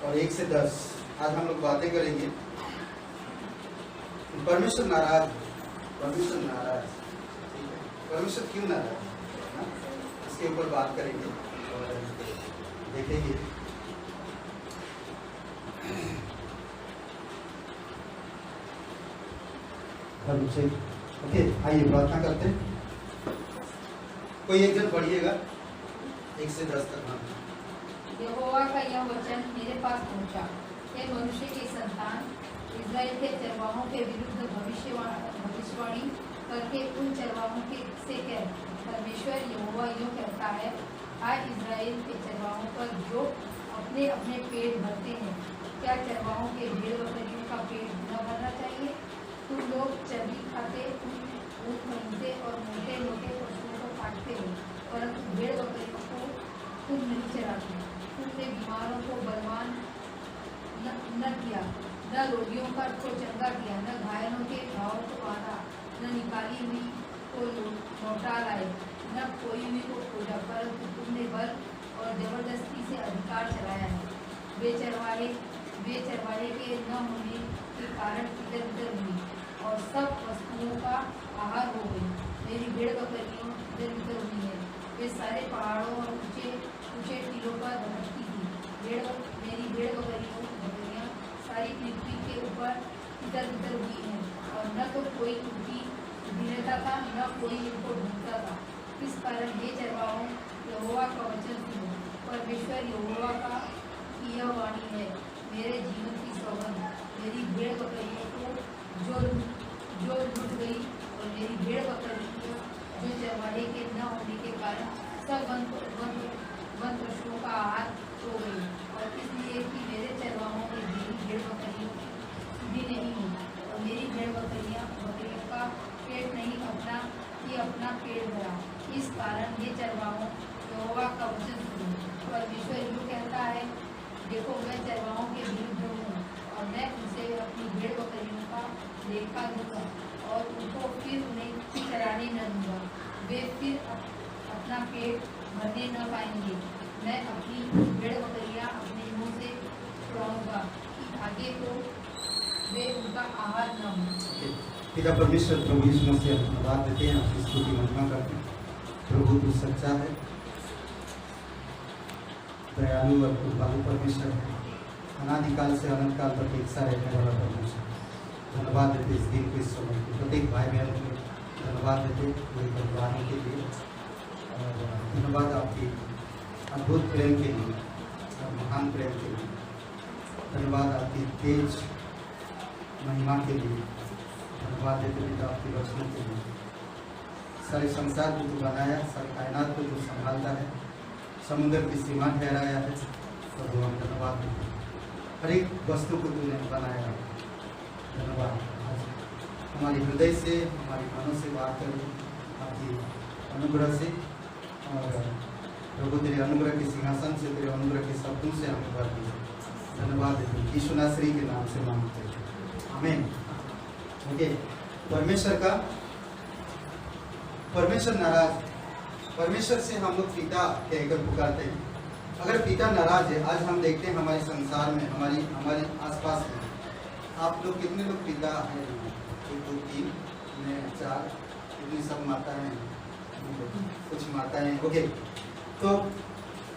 और 1 से 10 आज हम लोग बातें करेंगे। परमेश्वर नाराज, परमेश्वर नाराज, परमेश्वर क्यों नाराज है, इसके ऊपर बात करेंगे और देखेंगे। ओके, आइए प्रार्थना करते हैं। कोई एक जन पढ़िएगा 1 से 10 तक। यहोवा का यह वचन मेरे पास पहुंचा, हे मनुष्य के संतान, इस्राएल के चरवाहों के विरुद्ध भविष्यवाणी करके उन चरवाहों के से कह, परमेश्वर यहोवा यूं कहता है, आज इस्राएल के चरवाहों पर जो अपने अपने पेट भरते हैं, क्या चरवाहों के भेड़ बकरियों का पेट न भरना चाहिए? तुम लोग चर्बी खाते, ऊँट खरीदते और मोटे मोटे पशुओं को काटते हो, परंतु भेड़ बकरियों को तुम नहीं चराते। तुमने बीमारों को बलवान न किया, न रोगियों को चंगा किया, न घायलों के घावों को बांधा, न निकाली हुई को लौटा लाए, न खोई हुई को खोजा, परंतु तुमने बल और जबरदस्ती से अधिकार चलाया है। वे चरवाहे के न होने के कारण इधर उधर हुई और सब वस्तुओं का आहार हो गई। मेरी भेड़ बकरियों इधर उधर हुई है, वे सारे पहाड़ों और ऊंचे ऊंचे टीलों पर भटकती थी। मेरी भेड़ बकरियाँ सारी पृथ्वी के ऊपर इधर उधर हुई हैं, और न तो कोई उनकी ढूंढता था, न कोई उनको ढूंढता था। इस कारण ये चरवाहों, यहोवा का वचन सुनो। परमेश्वर यहोवा का यह वाणी है, मेरे जीवन की सौगंध, मेरी भेड़ बकरियों को जो लूट गई और मेरी भेड़ बकरियाँ जो चरवाहे के न होने के कारण सब वन पशुओं का आहार हो गई, और इसलिए कि मेरे चरवाहों में मेरी भेड़ बकरियों भी नहीं हुई, और मेरी भेड़ बकरियों का पेट नहीं अपना पेट भरा। इस कारण ये चरवाहों, यहोवा का वचन सुनो। परमेश्वर यूं कहता है, देखो मैं चरवाहों के विरुद्ध हूँ, और मैं उनसे अपनी भेड़ बकरियों का लेखा दूंगा, और उनको फिर उन्हें चराने न दूंगा। वे फिर अपना पेट भरने न पाएंगे। मैं अपनी भेड़ बकरियाँ अपने मुँह से छुड़ाऊंगा कि आगे तो वे उनका आहार न हो। पिता परमेश्वर प्रभु यीशु मसीह धन्यवाद देते हैं, आपकी स्तुति महिमा करते हैं। प्रभु तू सच्चा है, दयालु और कृपालु परमेश्वर है, अनादिकाल से अनंत काल तक एक सा रहने वाला परमेश्वर। धन्यवाद देते इस दिन को, इस समय को, प्रत्येक भाई बहन को धन्यवाद देते पूरे परिवारों के लिए, और धन्यवाद आपकी अद्भुत प्रेम के लिए और महान प्रेम के लिए। धन्यवाद आपकी तेज महिमा के लिए। धन्यवाद देते पिता आपके वचनों के लिए। सारे संसार को जो बनाया, सारे कायनात को जो संभालता है, समुद्र की सीमा ठहराया है, तो हम धन्यवाद देते हैं। हर एक वस्तु को तूने बनाया, धन्यवाद। हमारे हृदय से, हमारे मनों से बात करें आपकी अनुग्रह से, और प्रभु तेरे अनुग्रह के सिंहासन से, तेरे अनुग्रह के शब्दों से हमें भर दिया। धन्यवाद देते हैं, यीशु नासरी के नाम से मांगते हैं, आमीन। ओके, परमेश्वर नाराज, परमेश्वर से हम लोग पिता कहकर पुकारते हैं। अगर पिता नाराज है, आज हम देखते हैं हमारे संसार में, हमारे आसपास में, आप लोग कितने लोग पिता हैं? 1 2 3 4, इतनी सब माताएं हैं, कुछ माताएं। ओके, तो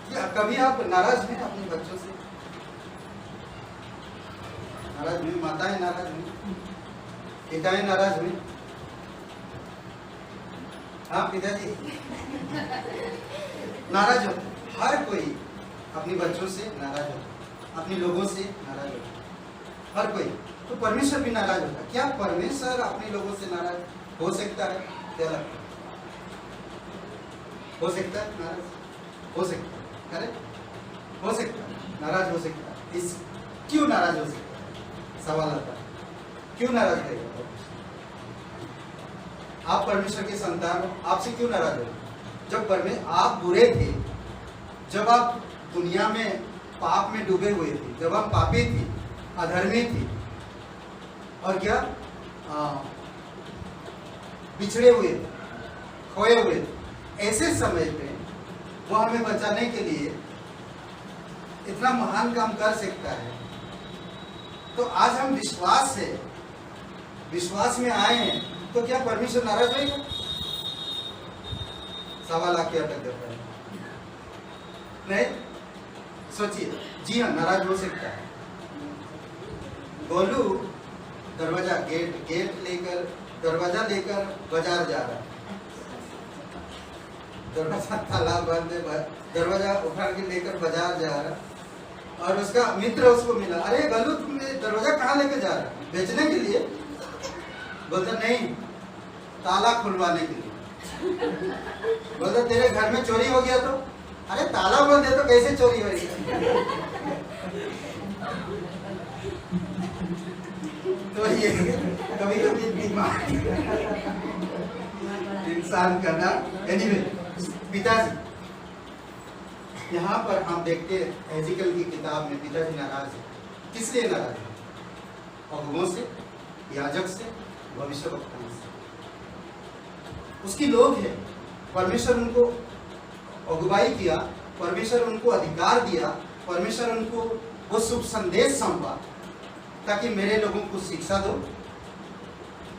क्या कभी आप नाराज हैं अपने बच्चों से? नाराज हुई? माताएं नाराज हुई? पिताएं नाराज हुई? हाँ पिताजी नाराज हो। हर कोई अपने बच्चों से नाराज होता, अपने लोगों से नाराज होता, हर कोई। तो परमेश्वर भी नाराज होता। क्या परमेश्वर अपने लोगों से नाराज हो सकता है? क्या लगता है? हो सकता है नाराज? हो सकता है, करेक्ट, हो सकता है नाराज, हो सकता है। इस क्यों नाराज हो सकता है? सवाल आता है, क्यों नाराज करेगा? आप परमेश्वर के संतान हो, आपसे क्यों नाराज हो? जब आप बुरे थे, जब आप दुनिया में पाप में डूबे हुए थे, जब आप पापी थी, अधर्मी थी, और क्या बिछड़े हुए थे, खोए हुए थे, ऐसे समय पे वो हमें बचाने के लिए इतना महान काम कर सकता है, तो आज हम विश्वास में आए हैं, तो क्या परमेश्वर नाराज होगा? 1.25 लाख क्या अटक जाता है? नहीं, सोचिए। जी हाँ, नाराज हो सकता है। गोलू दरवाजा लेकर बाजार जा रहा है, दरवाजा ताला बंद है, दरवाजा उठा के लेकर बाजार जा रहा, और उसका मित्र उसको मिला, अरे गोलू तुम दरवाजा कहाँ लेकर जा रहा? बेचने के लिए? बोलता नहीं, ताला खुलवाने के लिए। बोलता तेरे घर में चोरी हो गया तो? अरे ताला बंद है तो कैसे चोरी हो गया? तो ये कभी कभी दिमाग इंसान करना। एनीवे, पिताजी, यहाँ पर हम देखते हैं हेजिकल की किताब में पिताजी नाराज है। किस लिए नाराज है? अगुओं से, याजक से, भविष्यवक्ताओं से। उसकी लोग है, परमेश्वर उनको अगुवाई किया, परमेश्वर उनको अधिकार दिया, परमेश्वर उनको वो शुभ संदेश सौंपा ताकि मेरे लोगों को शिक्षा दो,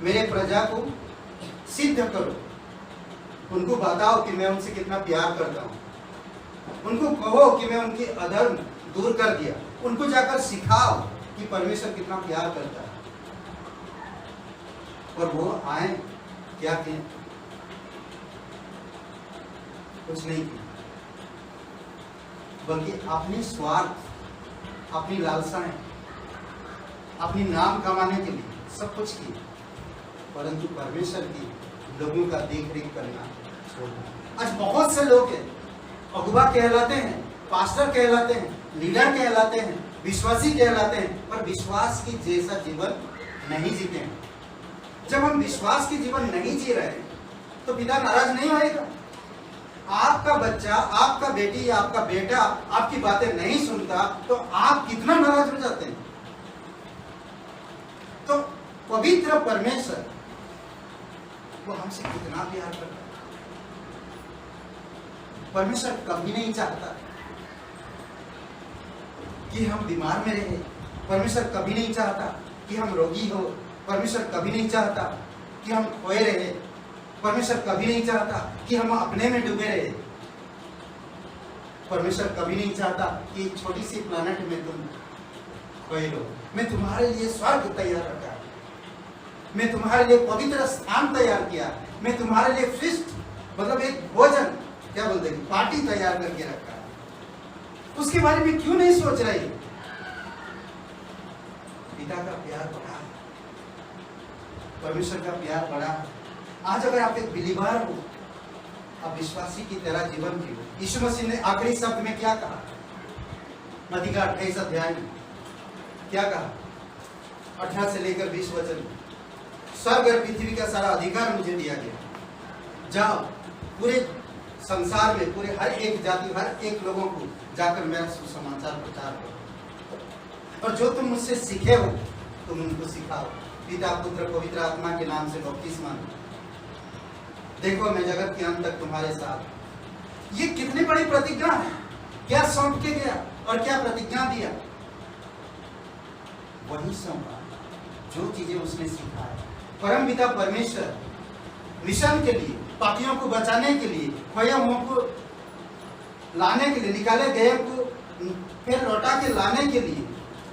मेरे प्रजा को सिद्ध करो, उनको बताओ कि मैं उनसे कितना प्यार करता हूँ, उनको कहो कि मैं उनकी अधर्म दूर कर दिया, उनको जाकर सिखाओ कि परमेश्वर कितना प्यार करता है। और वो आए, क्या किए? कुछ नहीं किया, बल्कि अपनी स्वार्थ, अपनी लालसाएं, अपनी नाम कमाने के लिए सब कुछ किया, परंतु परमेश्वर की लोगों का देख रेख करना छोड़ दिया। आज बहुत से लोग हैं, अगुवा कहलाते हैं, पास्टर कहलाते हैं, लीडर कहलाते हैं, विश्वासी कहलाते हैं, पर विश्वास की जैसा जीवन नहीं जीते हैं। जब हम विश्वास की जीवन नहीं जी रहे तो पिता नाराज नहीं होएगा। आपका बच्चा, आपका बेटी, आपका बेटा आपकी बातें नहीं सुनता तो आप कितना नाराज हो जाते हैं। तो पवित्र परमेश्वर वो हमसे कितना प्यार करता है। परमेश्वर कभी नहीं चाहता कि हम बीमार में रहे, परमेश्वर कभी नहीं चाहता कि हम रोगी हो, परमेश्वर कभी नहीं चाहता कि हम खोए रहे, परमेश्वर कभी नहीं चाहता कि हम अपने में डूबे रहे, परमेश्वर कभी नहीं चाहता कि छोटी सी प्लैनेट में तुम खोए रहो। मैं तुम्हारे लिए स्वर्ग तैयार रखा, मैं तुम्हारे लिए पवित्र स्थान तैयार किया, मैं तुम्हारे लिए फिस्ट मतलब एक भोजन, क्या बोलते हैं, पार्टी तैयार करके रखा है। उसके बारे में क्यों नहीं सोच रही? पिता का प्यार बड़ा है, परमेश्वर का प्यार बड़ा है। आज अगर आप एक बिलीवर हो, आप विश्वासी की तरह जीवन जियो। यीशु मसीह ने आखिरी शब्द में क्या कहा? मत्ती का 28 अध्याय में क्या कहा? 18 से लेकर 20 वचन, स्वर्ग और पृथ्वी का सारा अधिकार मुझे दिया गया, जाओ पूरे संसार में, पूरे हर एक जाति, हर एक लोगों को जाकर मेरा सुसमाचार प्रचार करो, और जो तुम मुझसे सीखे हो तुम उनको सिखाओ, पिता पुत्र पवित्र आत्मा के नाम से बपतिस्मा दो। देखो मैं जगत के अंत तक तुम्हारे साथ। ये कितनी बड़ी प्रतिज्ञा है! क्या सौंप के गया और क्या प्रतिज्ञा दिया? वही सौंपा जो चीजें उसने सिखाया। परम पिता परमेश्वर मिशन के लिए, पापियों को बचाने के लिए, खोए हुओं को लाने के लिए, निकाले गए को फिर लौटा के लाने के लिए,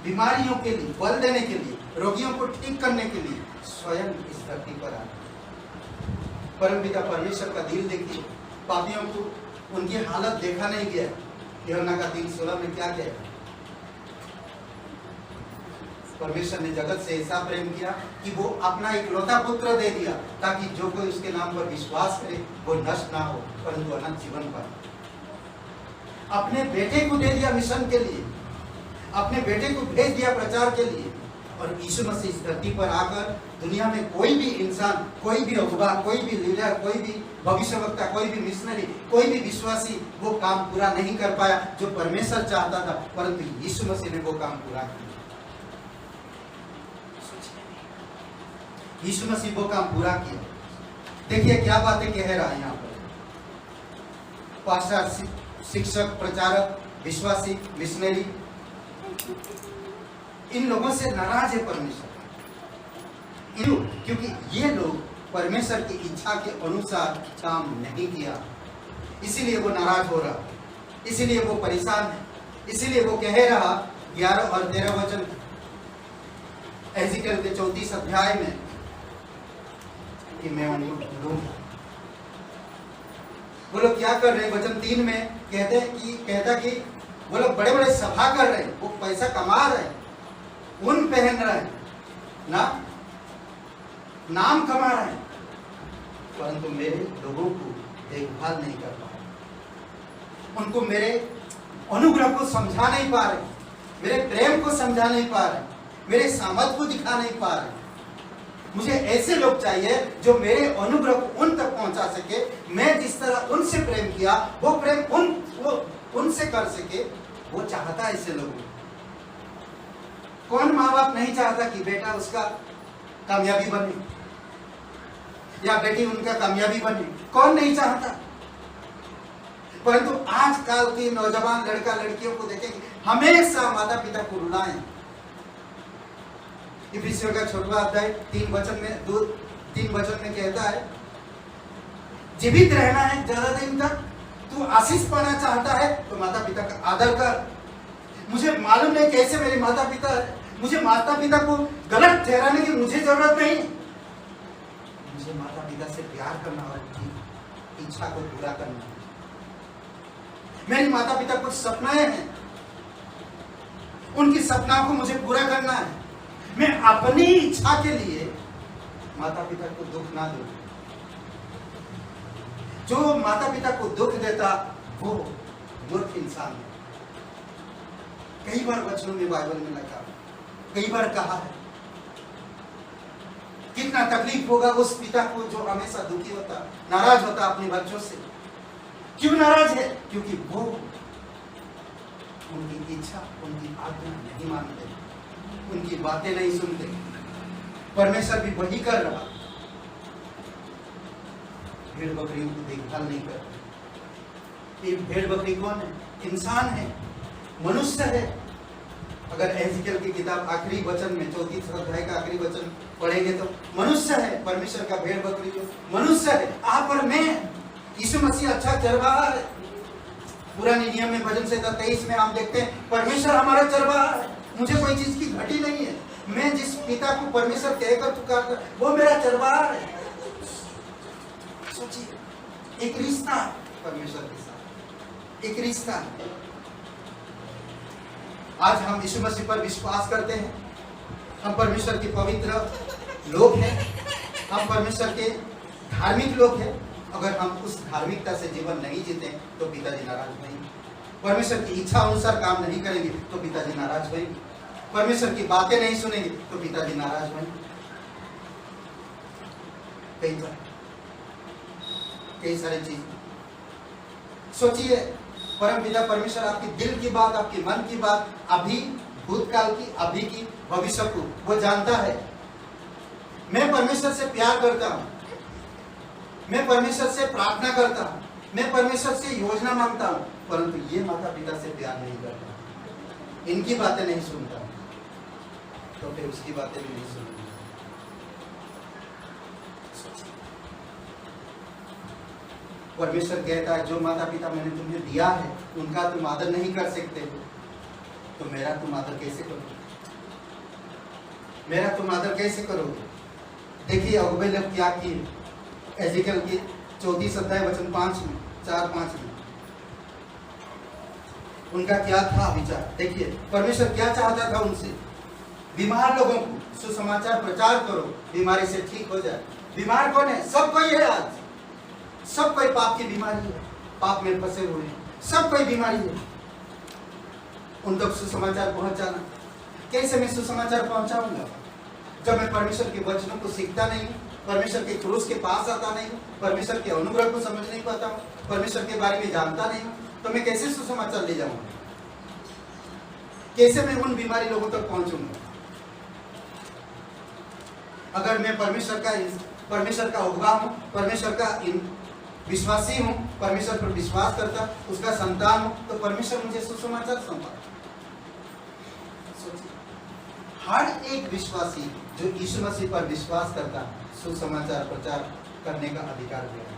बीमारियों के लिए बल देने के लिए, रोगियों को ठीक करने के लिए स्वयं इस धरती पर आए। परम पिता परमेश्वर का दिल देखिए, पापियों को उनकी हालत देखा नहीं गया। यूहन्ना का 3:16 में क्या कहता है? परमेश्वर ने जगत से ऐसा प्रेम किया कि वो अपना इकलौता पुत्र दे दिया, ताकि जो कोई उसके नाम पर विश्वास करे वो नष्ट ना हो परंतु अनंत जीवन पाए। अपने बेटे को दे दिया मिशन के लिए, अपने बेटे को भेज दिया प्रचार के लिए, और यीशु मसीह इस धरती पर आकर दुनिया में कोई भी इंसान, कोई भी अगुवा, कोई भी लीडर, कोई भी भविष्यवक्ता, कोई भी मिशनरी, कोई भी विश्वासी वो काम पूरा नहीं कर पाया जो परमेश्वर चाहता था, परंतु यीशु मसीह ने वो काम पूरा किया। यीशु मसीह वो काम पूरा किया। देखिए क्या बातें कह रहा है यहाँ पर। पास्टर, शिक्षक, प्रचारक विश्वासी, मिशनरी, इन लोगों से नाराज है परमेश्वर। क्यों? क्योंकि ये लोग परमेश्वर की इच्छा के अनुसार काम नहीं किया, इसीलिए वो नाराज हो रहा, इसीलिए वो परेशान है, इसीलिए वो कह रहा 11 और 13 वचन एजिकल के 34 अध्याय में कि मैं उनको लूंगा। वो लोग क्या कर रहे हैं? वचन 3 में कहता कि वो लोग बड़े बड़े सभा कर रहे हैं, वो पैसा कमा रहे हैं, ऊन पहन रहे हैं ना, नाम कमा रहे हैं, परंतु मेरे लोगों को देखभाल नहीं कर पा रहे, उनको मेरे अनुग्रह को समझा नहीं पा रहे, मेरे प्रेम को समझा नहीं पा रहे, मेरे सामर्थ को दिखा नहीं पा रहे। मुझे ऐसे लोग चाहिए जो मेरे अनुग्रह को उन तक पहुंचा सके, मैं जिस तरह उनसे प्रेम किया वो प्रेम उनसे कर सके। वो चाहता है ऐसे लोगों। कौन माँ बाप नहीं चाहता कि बेटा उसका कामयाबी बने या बेटी उनका कामयाबी बने? कौन नहीं चाहता? परंतु आजकल के नौजवान लड़का लड़कियों को देखेंगे हमेशा माता पिता को रुलाएं। इफिसियों का 6वां अध्याय 3 वचन में कहता है, जीवित रहना है ज्यादा दिन तक, तू आशीष पाना चाहता है तो माता पिता का आदर कर। मुझे मालूम नहीं कैसे मेरे माता पिता है, मुझे माता पिता को गलत ठहराने की मुझे जरूरत नहीं। मुझे माता पिता से प्यार करना और उनकी इच्छा को पूरा करना है। मेरी माता पिता कुछ सपनाएं हैं, उनकी सपना को मुझे पूरा करना है। मैं अपनी इच्छा के लिए माता पिता को दुख ना दूं। जो माता पिता को दुख देता वो मूर्ख इंसान है। कई बार वचनों में बाइबल में लिखा, कई बार कहा है, कितना तकलीफ होगा उस पिता को जो हमेशा दुखी होता, नाराज होता अपने बच्चों से। क्यों नाराज है? क्योंकि वो उनकी इच्छा, उनकी आज्ञा नहीं मानते, उनकी बातें नहीं सुनते। परमेश्वर भी वही कर रहा, भेड़ बकरियों की देखभाल नहीं कर रहा। ये भेड़ बकरी कौन है? इंसान है, मनुष्य है। अगर एजिकल की किताब आखिरी वचन में 34 अध्याय का आखिरी वचन पढ़ेंगे तो मनुष्य है, परमेश्वर का भेड़ बकरी जो मनुष्य है। आप और मैं, यीशु मसीह अच्छा चरवाहा है। पुराने नियम में भजन संहिता 23 में हम देखते हैं परमेश्वर हमारा चरवाहा है, मुझे कोई चीज की घटी नहीं है। मैं जिस पिता को परमेश्वर कहकर पुकारता वो मेरा चरवाहा है। सोचिए, एक रिश्ता परमेश्वर के साथ, एक रिश्ता। आज हम यीशु मसीह पर विश्वास करते हैं, हम परमेश्वर के पवित्र लोग हैं, हम परमेश्वर के धार्मिक लोग हैं। अगर हम उस धार्मिकता से जीवन नहीं जीते तो पिताजी नाराज होंगे। परमेश्वर की इच्छा अनुसार काम नहीं करेंगे तो पिताजी नाराज होंगे। परमेश्वर की बातें नहीं सुनेंगे तो पिताजी नाराज होंगे। कई सारी चीज सोचिए, परम पिता परमेश्वर आपकी दिल की बात, आपके मन की बात, अभी भूतकाल की, अभी की, भविष्य को वो जानता है। मैं परमेश्वर से प्यार करता हूं, मैं परमेश्वर से प्रार्थना करता हूं, मैं परमेश्वर से योजना मांगता हूं, परंतु ये माता पिता से प्यार नहीं करता, इनकी बातें नहीं सुनता, तो फिर उसकी बातें भी नहीं सुनता। परमेश्वर कहता है जो माता पिता मैंने तुम्हें दिया है उनका तुम आदर नहीं कर सकते हो तो मेरा तुम आदर कैसे करोगे? मेरा तुम आदर कैसे करोगे? देखिए अगुबे लोग क्या किए। एजिकल की 34 अध्याय वचन 4-5 में उनका क्या था विचार। देखिए परमेश्वर क्या चाहता था उनसे। बीमार लोगों को सुसमाचार प्रचार करो, बीमारी से ठीक हो जाए। बीमार कौन है? सब कोई है। आज सब कोई पाप की बीमारी है, पाप में फंसे हुए हैं, सब कोई बीमारी है। उन तक सुसमाचार पहुंचाना, कैसे मैं सुसमाचार पहुंचाऊंगा जब मैं परमेश्वर के वचनों को सीखता नहीं हूँ, परमेश्वर के क्रूस के पास आता नहीं हूँ, परमेश्वर के अनुग्रह को समझ नहीं पाता हूँ, परमेश्वर के बारे में जानता नहीं हूँ, तो मैं कैसे सुसमाचार ले जाऊंगा? कैसे मैं उन बीमारी लोगों तक पहुंचूंगा? अगर मैं परमेश्वर का उपभोक्ता हूँ, परमेश्वर का विश्वासी हूँ, परमेश्वर पर विश्वास करता, उसका संतान हूँ, तो परमेश्वर मुझे सुसमाचार सौंपा। सोचिए, हर एक विश्वासी जो यीशु मसीह पर विश्वास करता, सुसमाचार प्रचार करने का अधिकार दिया है,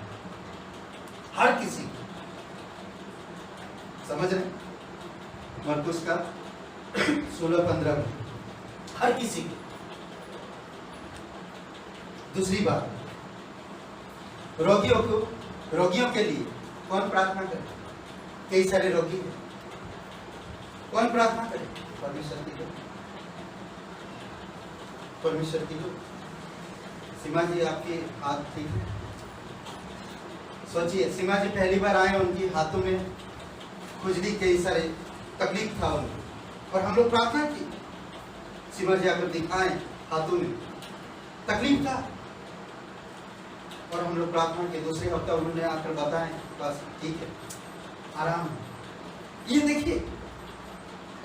हर किसी को। समझ रहे? मरकुस का 16:15 में हर किसी को। दूसरी बात, रोगियों के लिए कौन प्रार्थना करे? कई सारे रोगी हैं, कौन प्रार्थना करे? परमेश्वर की लोग, परमेश्वर की लोग। सीमा जी, आपके हाथ ठीक है? सोचिए, सीमा जी पहली बार आए, उनकी हाथों में खुजली, कई सारे तकलीफ था उनको, और हम लोग प्रार्थना की, सीमा जी आकर दिखाएं, हाथों में तकलीफ था, और हम लोग प्रार्थना के दूसरे हफ्ता उन्होंने आकर बताएं, बस ठीक है, आराम है। ये देखिए,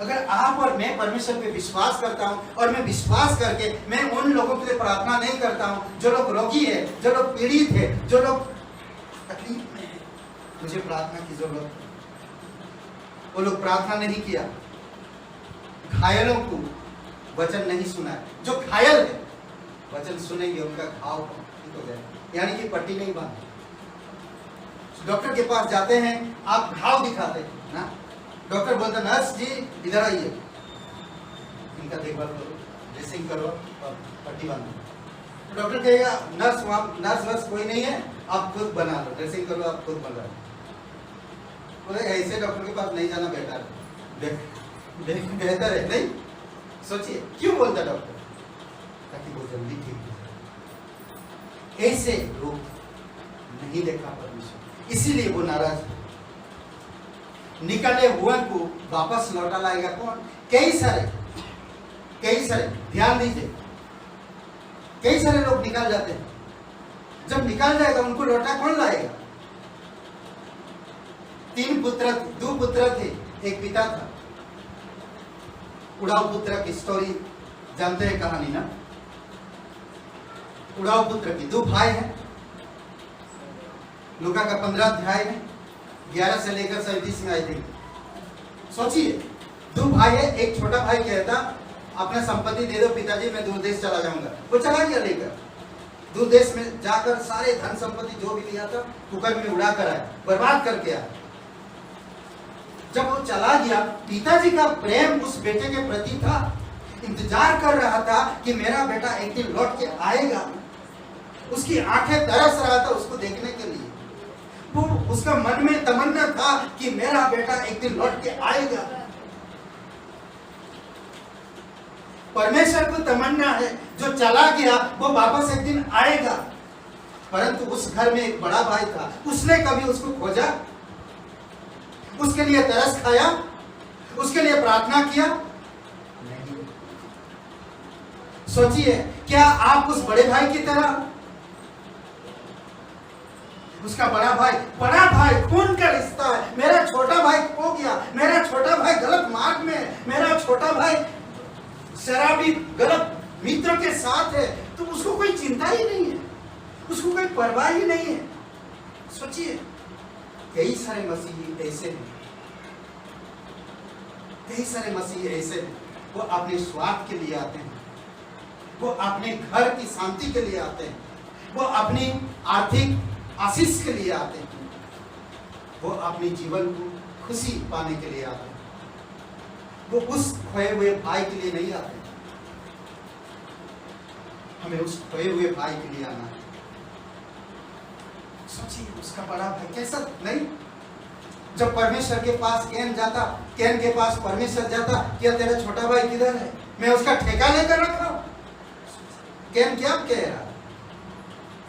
अगर आप और मैं परमेश्वर पे विश्वास करता हूं, और मैं विश्वास करके मैं उन लोगों के लिए प्रार्थना नहीं करता हूं जो लोग रोगी है, जो लोग पीड़ित है, जो लोग तकलीफ में है, मुझे प्रार्थना की जरूरत है। वो लोग प्रार्थना नहीं किया, घायलों को वचन नहीं सुना। जो घायल है वचन सुनेंगे, उनका घाव ठीक हो जाए, यानी कि पट्टी नहीं बांधी। डॉक्टर के पास जाते हैं, आप घाव दिखाते हैं ना, डॉक्टर बोलता नर्स जी इधर आइए, इनका देखभाल करो, ड्रेसिंग करो और पट्टी बांधो। डॉक्टर कहेगा नर्स वहाँ, नर्स कोई नहीं है, आप खुद बना लो, ड्रेसिंग करो, आप खुद बना लो। बोले ऐसे डॉक्टर के पास नहीं जाना बेहतर है। नहीं, सोचिए क्यों बोलता डॉक्टर? ताकि वो जल्दी ठीक हो जाए। ऐसे लोग नहीं देखा परमेश्वर, इसीलिए वो नाराज है। निकले हुए को वापस लौटा लाएगा कौन? कई सारे ध्यान दीजिए, कई सारे लोग निकल जाते हैं, जब निकल जाएगा उनको लौटा कौन लाएगा? 2 पुत्र थे, एक पिता था। उड़ाऊ पुत्र की स्टोरी जानते हैं, कहानी ना? उड़ाऊ पुत्र की 2 भाई हैं। लूका का 15 अध्याय में 11 से लेकर 37 में आई थी। सोचिए, 2 भाई है, एक छोटा भाई कहता अपना संपत्ति दे दो पिताजी, मैं दूर देश चला जाऊंगा। वो चला गया लेकर, दूर देश में जाकर सारे धन संपत्ति जो भी लिया था कुकर में उड़ा कर आया, बर्बाद करके आया। जब वो चला गया, पिताजी का प्रेम उस बेटे के प्रति था, इंतजार कर रहा था कि मेरा बेटा एक दिन लौट के आएगा। उसकी आंखें तरस रहा था उसको देखने के लिए। वो उसका मन में तमन्ना था कि मेरा बेटा एक दिन लौट के आएगा। परमेश्वर को तमन्ना है जो चला गया वो वापस एक दिन आएगा। परंतु उस घर में एक बड़ा भाई था, उसने कभी उसको खोजा, उसके लिए तरस खाया, उसके लिए प्रार्थना किया? नहीं। सोचिए, क्या आप उस बड़े भाई की तरह? उसका बड़ा भाई खून का रिश्ता है। मेरा छोटा भाई खो गया, मेरा छोटा भाई गलत मार्ग में है, मेरा छोटा भाई शराबी गलत मित्र के साथ है, तो उसको कोई चिंता ही नहीं है, उसको कोई परवाह ही नहीं है। सोचिए, कई सारे मसीही ऐसे हैं, कई सारे मसीही ऐसे हैं, वो अपने स्वार्थ के लिए आते हैं, वो अपने घर की शांति के लिए आते हैं, वो अपनी आर्थिक आशीष के लिए आते हैं, वो अपने जीवन को खुशी पाने के लिए आते हैं, वो उस खोए हुए भाई के लिए नहीं आते। हमें उस खोए हुए भाई के लिए आना है। सोचिए, उसका बड़ा भाई कैसा नहीं, जब परमेश्वर के पास कैन के पास परमेश्वर जाता, क्या तेरा छोटा भाई किधर है? मैं उसका ठेका लेकर रखा हूं। कैन क्या कह रहा?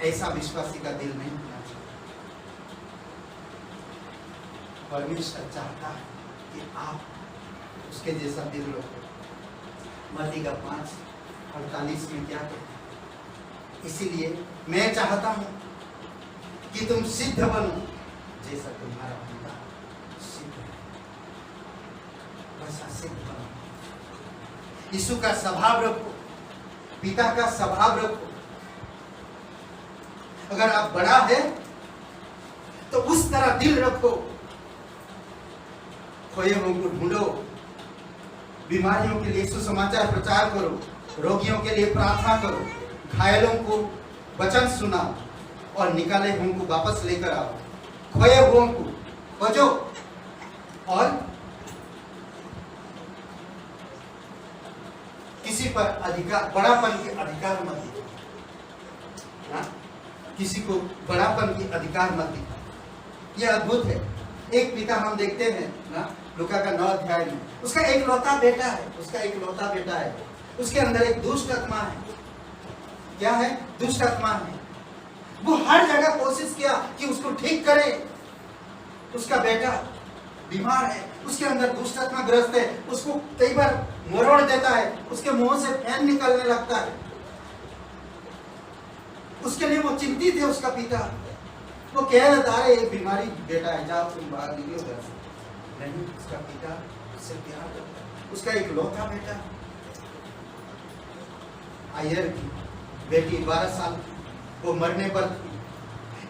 ऐसा विश्वासी का दिल नहीं होना चाहिए। परमेश्वर चाहता है कि आप उसके जैसा दिल लो। मत्ती का 5:48 में क्या कहते हैं? इसीलिए मैं चाहता हूं कि तुम सिद्ध बनो जैसा तुम्हारा पिता सिद्ध है, वैसा सिद्ध बनो। यीशु का स्वभाव रखो, पिता का स्वभाव रखो। अगर आप बड़ा है तो उस तरह दिल रखो। खोए हुओं को ढूंढो, बीमारियों के लिए सुसमाचार प्रचार करो, रोगियों के लिए प्रार्थना करो, घायलों को वचन सुनाओ और निकाले हुओं को वापस लेकर आओ। खोए हुओं को खोजो और किसी पर अधिकार, बड़ापन के अधिकार मत दो। किसी को बड़ापन की अधिकार मत दो। यह अद्भुत है। एक पिता हम देखते हैं ना, लूका का 9 अध्याय में, उसका एक लौता बेटा है, उसके अंदर एक दुष्ट आत्मा है। क्या है? दुष्ट आत्मा है। वो हर जगह कोशिश किया कि उसको ठीक करे। उसका बेटा बीमार है, उसके अंदर दुष्ट आत्मा ग्रस्त है, उसको कई बार मरोड़ देता है, उसके मुंह से फैन निकलने लगता है। उसके लिए वो चिंतित है। उसका पिता वो कह रहा था, अरे ये बीमारी बेटा है, जाओ तुम बाहर निकलो घर से। नहीं, उसका पिता उससे प्यार करता है। उसका एक लौता बेटा, आयर की बेटी 12 साल, वो मरने पर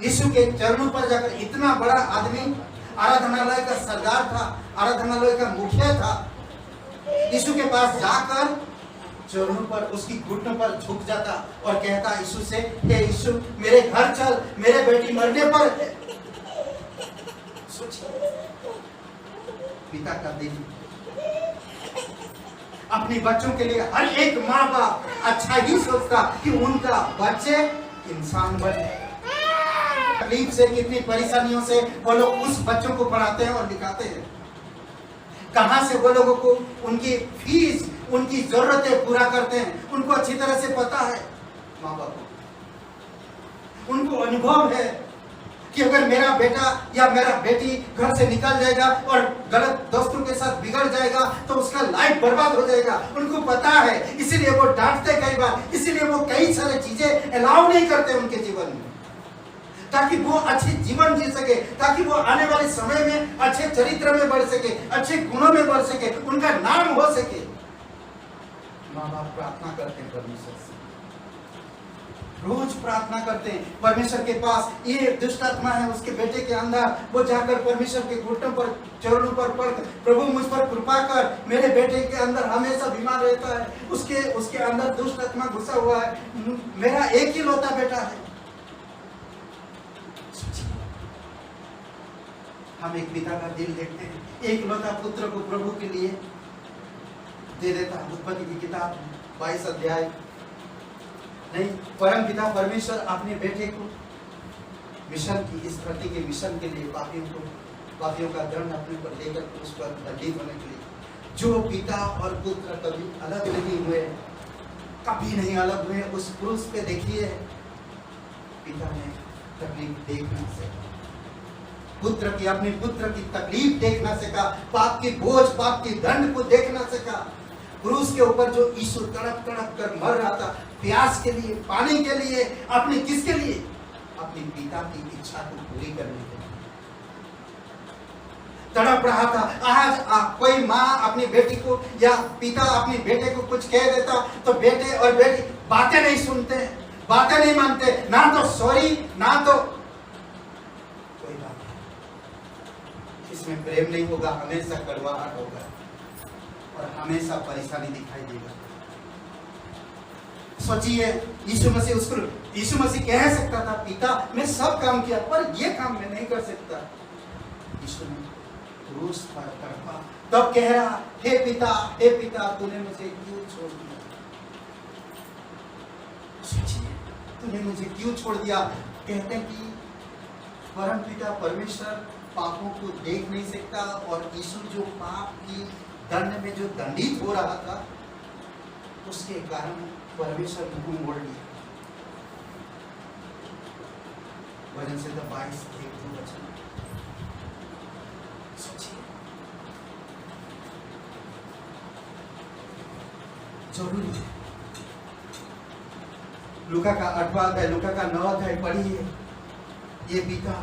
यीशु के चरणों पर जाकर, इतना बड़ा आदमी, आराधनालय का सरदार था, आराधनालय का मुखिया था, यीशु के पास जाकर चरणों पर, उसकी घुटनों पर झुक जाता और कहता यीशु से, हे यीशु मेरे घर चल, मेरे बेटी मरने पर है। सोचिए पिता का दिल। अपने बच्चों के लिए हर एक माँ बाप अच्छा ही सोचता कि उनका बच्चे इंसान बने। तकलीफ से, कितनी परेशानियों से वो लोग उस बच्चों को पढ़ाते हैं और लिखाते हैं। कहां से वो लोगों को उनकी फीस, उनकी जरूरतें पूरा करते हैं, उनको अच्छी तरह से पता है। माँ बाप को उनको अनुभव है कि अगर मेरा बेटा या मेरा बेटी घर से निकल जाएगा और गलत दोस्तों के साथ बिगड़ जाएगा तो उसका लाइफ बर्बाद हो जाएगा। उनको पता है, इसीलिए वो डांटते कई बार, इसीलिए वो कई सारी चीजें अलाउ नहीं करते उनके जीवन में, ताकि वो अच्छे जीवन जी सके, ताकि वो आने वाले समय में अच्छे चरित्र में बढ़ सके, अच्छे गुणों में बढ़ सके, उनका नाम हो सके। माँ बाप प्रार्थना करते हैं परमेश्वर से, रोज प्रार्थना करते हैं परमेश्वर के पास। ये दुष्ट आत्मा है उसके बेटे के अंदर, वो जाकर परमेश्वर के घुटनों पर, चरणों पर पड़, प्रभु मुझ पर कृपा कर, मेरे बेटे के अंदर हमेशा बीमार रहता है, उसके अंदर दुष्ट आत्मा घुसा हुआ है, मेरा एक ही लौता बेटा है। हम एक पिता का दिल देखते हैं, एक लौता पुत्र को प्रभु के लिए दे देता। उत्पत्ति की किताब 22 अध्याय। नहीं, परम पिता परमेश्वर अपने बेटे को मिशन की, इस धरती के मिशन के लिए, पापियों का दंड अपने पर लेकर उस पर दंडित होने के लिए, जो पिता और पुत्र कभी अलग नहीं हुए, कभी नहीं अलग हुए, उस क्रूस पे देखिए पिता ने तकलीफ देखना सीखा, पुत्र की, अपने पुत्र की तकलीफ देखना सीखा, पाप की बोझ, पाप की दंड को देखना सीखा। क्रूस के ऊपर जो यीशु तड़प तड़प कर मर रहा था, प्यास के लिए, पानी के लिए, अपने किसके लिए? अपने पिता की इच्छा को पूरी करने के लिए तड़प रहा था। आज कोई माँ अपनी बेटी को या पिता अपने बेटे को कुछ कह देता तो बेटे और बेटी बातें नहीं सुनते, बातें नहीं मानते, ना तो सॉरी, ना तो कोई बात नहीं। इसमें प्रेम नहीं होगा, हमेशा कड़वाहट होगा और हमेशा परेशानी दिखाई देगा। सोचिए, यीशु मसीह कह सकता था, पिता मैं सब काम किया पर ये काम मैं नहीं कर सकता। यीशु ने क्रूस पर तड़पा, तब कह रहा, हे पिता तूने मुझे क्यों छोड़ दिया? सोचिए, तूने मुझे क्यों छोड़ दिया? कहते हैं कि परम पिता परमेश्वर पापों को देख नहीं सकता और यीशु जो पाप की दंड में जो दंडित हो रहा था, उसके कारण परमेश्वर मुंह मोड़ लिया। वजन से 22:1-2 वचन। सोचिए, जरूरी है। लूका का 8वां अध्याय, लूका का 9वां अध्याय पढ़िए। ये पिता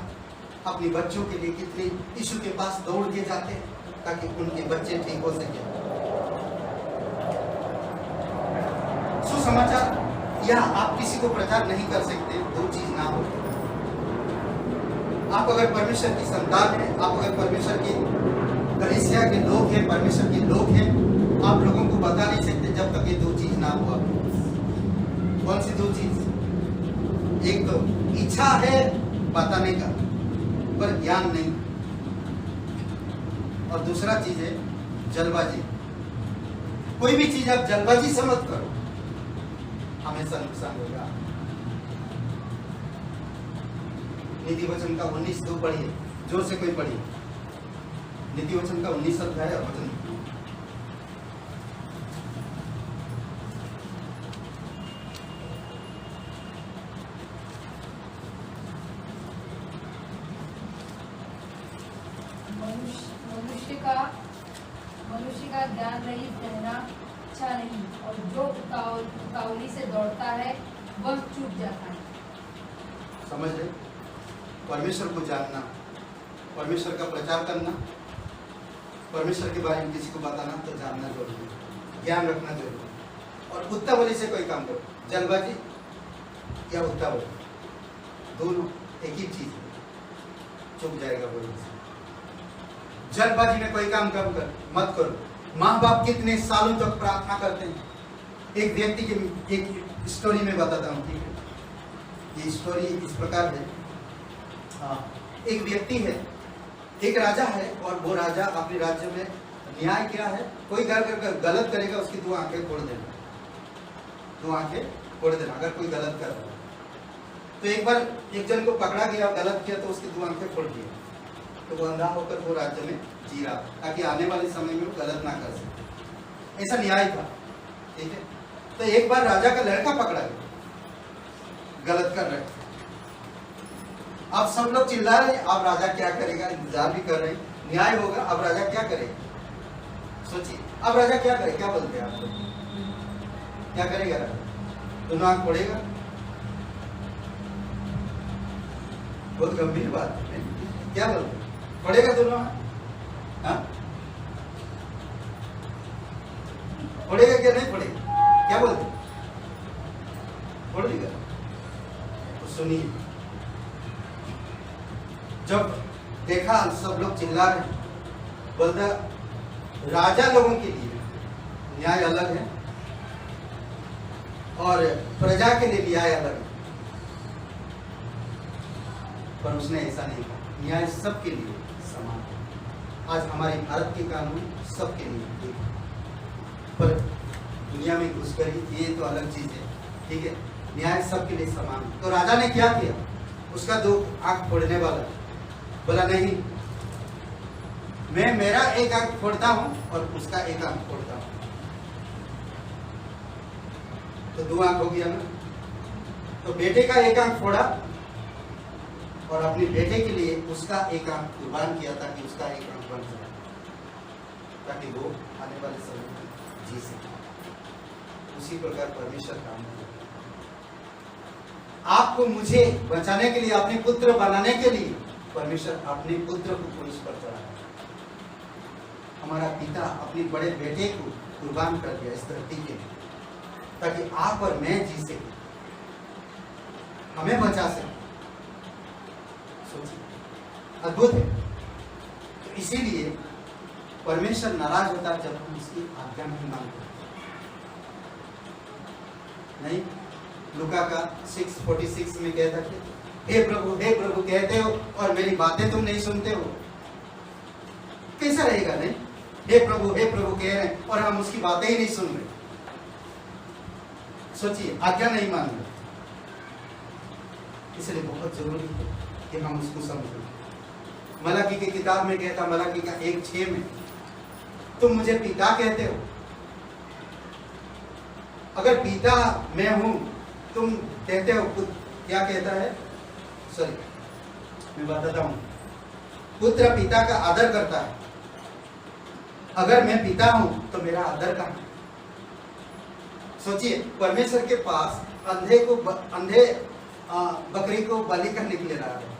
अपने बच्चों के लिए कितने यीशु के पास दौड़ के जाते हैं ताकि उनके बच्चे ठीक हो सके। सुसमाचार या आप किसी को प्रचार नहीं कर सकते, दो चीज ना हो। आप अगर परमेश्वर की संतान हैं, आप अगर परमेश्वर की कलीसिया के लोग हैं, परमेश्वर के लोग हैं, आप लोगों को बता नहीं सकते जब तक ये 2 चीज ना हुआ। कौन सी 2 चीज? एक तो इच्छा है बताने का पर ज्ञान नहीं, और दूसरा चीज है जल्दबाजी। कोई भी चीज आप जल्दबाजी से मत करो, हमेशा नुकसान होगा। नीति वचन का 19:2 पढ़िए, जोर से कोई पढ़िए। नीति वचन का 19 अध्याय और वचन 2। मनुष्य का ध्यान रहित रहना अच्छा नहीं, और जो उतावली से दौड़ता है वह चूक जाता है। समझ रहे? परमेश्वर को जानना, परमेश्वर का प्रचार करना, परमेश्वर के बारे में किसी को बताना तो जानना जरूरी है, ज्ञान रखना जरूरी है। और उतावली से कोई काम करो, जल्दबाजी या उतावली दोनों एक ही चीज है, चुक जाएगा बोलने से। जल्दबाजी में कोई काम मत करो। माँ बाप कितने सालों तक प्रार्थना करते हैं। एक व्यक्ति की एक स्टोरी में बताता हूँ, ठीक है? ये स्टोरी इस प्रकार है। एक व्यक्ति है, एक राजा है, और वो राजा अपने राज्य में न्याय क्या है, कोई गलत करेगा उसकी 2 आंखें फोड़ देना, 2 आंखें फोड़ देना अगर कोई गलत कर रहा है। तो एक बार एक जन को पकड़ा गया, गलत किया तो उसकी 2 आंखें फोड़ दी, तो वो अंधा होकर वो राज्य में जी रहा ताकि आने वाले समय में वो गलत ना कर सके। ऐसा न्याय था, ठीक है? तो एक बार राजा का लड़का पकड़ा गया, गलत कर रहे। अब सब लोग चिल्ला रहे, अब राजा क्या करेगा, इंतजार भी कर रहे हैं, न्याय होगा, अब राजा क्या करेगा? सोचिए, अब राजा क्या करे? क्या बोलते हैं आप लोग? क्या करेगा राजा? दोनों आंख फोड़ेगा? बहुत गंभीर बात है, क्या बोलते? फोड़ेगा दोनों आंख? हाँ? फोड़ेगा क्या नहीं फोड़ेगा? क्या बोलते? फोड़ देगा? तो सुनिए, जब देखा सब लोग चिल्ला रहे, बोलता राजा लोगों के लिए न्याय अलग है और प्रजा के लिए न्याय अलग है। पर उसने ऐसा नहीं कहा, न्याय सबके लिए समान है। आज हमारे भारत के कानून सबके लिए एक है, पर दुनिया में घुसखोरी ये तो अलग चीज है, ठीक है? न्याय सबके लिए समान है। तो राजा ने क्या किया? उसका 2 आंख फोड़ने वाला बोला नहीं, मैं मेरा 1 आंख फोड़ता हूं और उसका 1 आंख फोड़ता हूं, तो 2 आंख हो गया ना। तो बेटे का 1 आंख फोड़ा और अपने बेटे के लिए उसका 1 आंख कुर्बान किया ताकि उसका 1 आंख बन जाए, ताकि वो आने वाले समय में जी सके। उसी प्रकार परमेश्वर काम करता है। आपको मुझे बचाने के लिए, अपने पुत्र बनाने के लिए परमेश्वर अपने पुत्र को क्रूस पर चढ़ाया। हमारा पिता अपने बड़े बेटे को कुर्बान कर दिया इस धरती के लिए, ताकि आप और मैं जी सके, हमें बचा सके। सोचिए, अद्भुत है। तो इसीलिए परमेश्वर नाराज होता है जब हम उसकी आज्ञा नहीं मानते। नहीं, लूका का 6:46 में कहता है, हे प्रभु कहते हो और मेरी बातें तुम नहीं सुनते हो। कैसा रहेगा? नहीं, हे प्रभु कह रहे हैं और हम उसकी बातें ही नहीं सुन रहे। सोचिए, आज्ञा नहीं मान रहे। इसलिए बहुत जरूरी है कि हम उसको समझें। मलाकी की किताब में कहता, मलाकी का 1:6 में, तुम मुझे पिता कहते हो। अगर पिता मैं हूं, तुम कहते हो, क्या कहता है? सॉरी, मैं बताता हूं। पुत्र पिता का आदर करता है। अगर मैं पिता हूं तो मेरा आदर कहां? सोचिए, परमेश्वर के पास अंधे बकरी को बलि करने के लिए रहा है।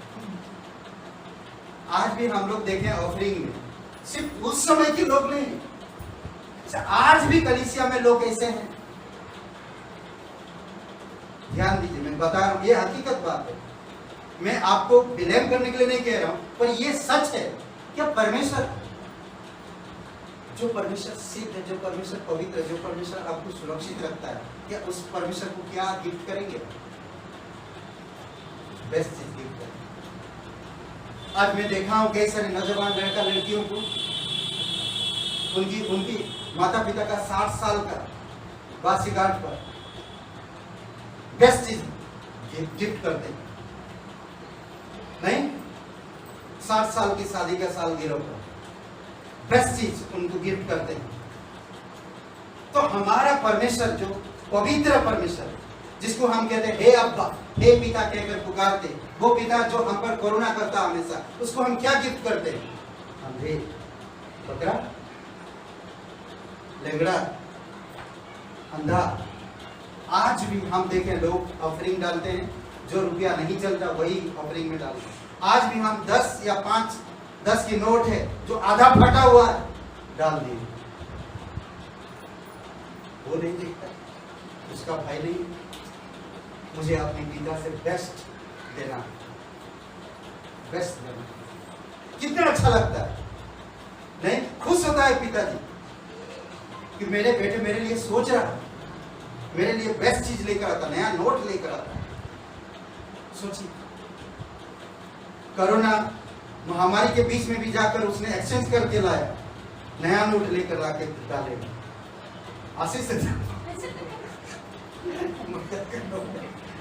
आज भी हम लोग देखें ऑफरिंग में, सिर्फ उस समय के लोग नहीं, आज भी कलीसिया में लोग ऐसे हैं। ध्यान दीजिए, मैं बता रहा हूं, ये हकीकत बात है। मैं आपको ब्लेम करने के लिए नहीं कह रहा हूं, पर ये सच है। क्या परमेश्वर, जो परमेश्वर सिद्ध है, जो परमेश्वर पवित्र है, जो परमेश्वर आपको सुरक्षित रखता है, क्या उस परमेश्वर को क्या गिफ्ट करेंगे? बेस्ट चीज गिफ्ट करेंगे। आज मैं देखा हूं कई सारे नौजवान लड़का लड़कियों को उनकी माता पिता का 60 साल का वार्षिकार्ड पर बेस्ट चीज गिफ्ट करते हैं। नहीं, 60 साल की शादी का साल गिरह पर बेस्ट चीज उनको गिफ्ट करते हैं। तो हमारा परमेश्वर जो पवित्र परमेश्वर है, जिसको हम कहते हैं हे अब्बा, हे पिता कहकर पुकारते, वो पिता जो हम पर करुणा करता हमेशा, उसको हम क्या गिफ्ट करते हैं? अंधे, बकरा, लेंगड़ा, अंधा। आज भी हम देखें लोग ऑफरिंग डालते हैं, जो रुपया नहीं चलता वही ऑफरिंग में डालते हैं। आज भी हम 10 या 5 10 की नोट है जो आधा फटा हुआ है, डाल दिए। वो नहीं दिखता, उसका भाई नहीं। मुझे अपने पिता से बेस्ट देना, बेस्ट देना, कितना अच्छा लगता है। नहीं, खुश होता है पिताजी कि मेरे बेटे मेरे लिए सोच रहा है, मेरे लिए बेस्ट चीज लेकर आता, नया नोट लेकर आता। सोचिए, कोरोना महामारी के बीच में भी जाकर उसने एक्सचेंज करके लाया, नया नोट लेकर आके डालेगा। आशीष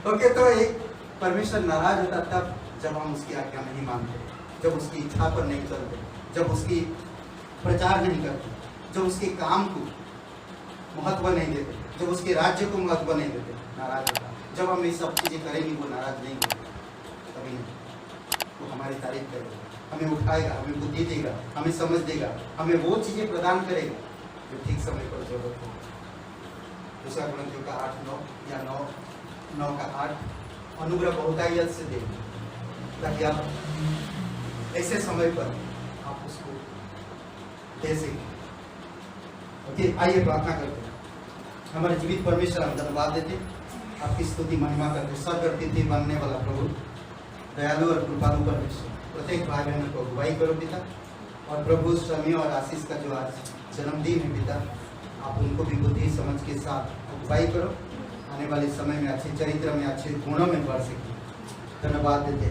ओके, तो एक परमेश्वर नाराज होता तब जब हम उसकी आज्ञा नहीं मानते, जब उसकी इच्छा पर नहीं चलते, जब उसकी प्रचार नहीं करते, जब उसके काम को महत्व नहीं देते, जब उसके राज्य को महत्व नहीं देते, नाराज होता। जब हम ये सब चीजें करेंगे वो नाराज नहीं होगा, कभी नहीं। वो हमारी तारीफ करेगा, हमें उठाएगा, हमें बुद्धि देगा, हमें समझ देगा, हमें वो चीजें प्रदान करेगा जो ठीक समय पर जरूरत हो। दूसरा कुरिन्थियों का 8:9 या 9 का 8, अनुग्रह बहुतायत से दे, ताकि आप ऐसे समय पर आप उसको दे सकें। ओके, आइए प्रार्थना करते हैं। हमारे जीवित परमेश्वर, हम धन्यवाद देते, आपकी स्तुति महिमा करते। स्वर्ग और पृथ्वी बनने वाला प्रभु, दयालु और कृपालु परमेश्वर, प्रत्येक भाई बहनों को अगुवाई करो पिता। और प्रभु शमी और आशीष का जो आज जन्मदिन है पिता, आप उनको भी बुद्धि समझ के साथ अगुवाई करो, आने वाले समय में अच्छे चरित्र में, अच्छे गुणों में बढ़ सके। धन्यवाद देते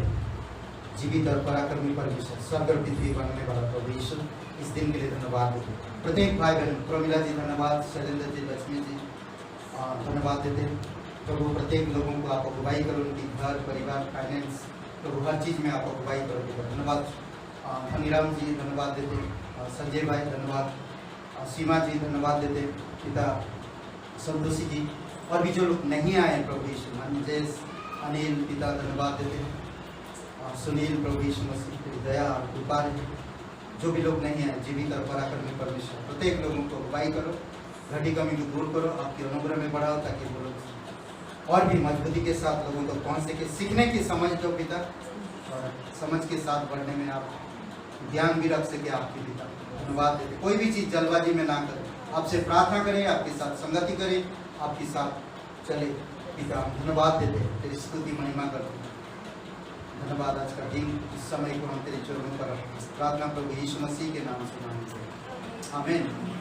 जीवित और पराक्रमी परमेश्वर, स्वर्ग और पृथ्वी बनने वाला प्रभु यीशु, इस दिन के लिए धन्यवाद देते। प्रत्येक भाई बहन, प्रमिला जी धन्यवाद, शैलेंद्र जी, लक्ष्मी जी धन्यवाद देते प्रभु। प्रत्येक लोगों को आप अगुवाई करो, उनकी घर परिवार फाइनेंस प्रभु हर चीज़ में आप अगुवाई करो। धन्यवाद धनीराम जी, धन्यवाद देते। संजय भाई धन्यवाद, सीमा जी धन्यवाद देते पिता, संतोषी जी, और भी जो लोग नहीं आए प्रभु यीशु, मंजेश, अनिल पिता धन्यवाद देते, सुनील प्रभु यीशु मसीह, दया और कृपा, जो भी लोग नहीं आए, जीवित और पराक्रमी परमेश्वर, प्रत्येक लोगों को अगुवाई करो, घटी कमी को दूर करो, आपके अनुग्रह में बढ़ाओ, ताकि वो लोग और भी मजबूती के साथ लोगों को पहुँच सके। सीखने की समझ दो पिता, और समझ के साथ बढ़ने में आप ध्यान भी रख सके आपके पिता। धन्यवाद देते, कोई भी चीज़ जल्दबाजी में ना करें, आपसे प्रार्थना करें, आपके साथ संगति करें, आपके साथ चले पिता। धन्यवाद देते, तेरी स्तुति महिमा करते। धन्यवाद, आज का दिन, इस समय को हम तेरे चरणों पर प्रार्थना प्रभु यीशु मसीह के नाम से मांगते हैं, आमीन।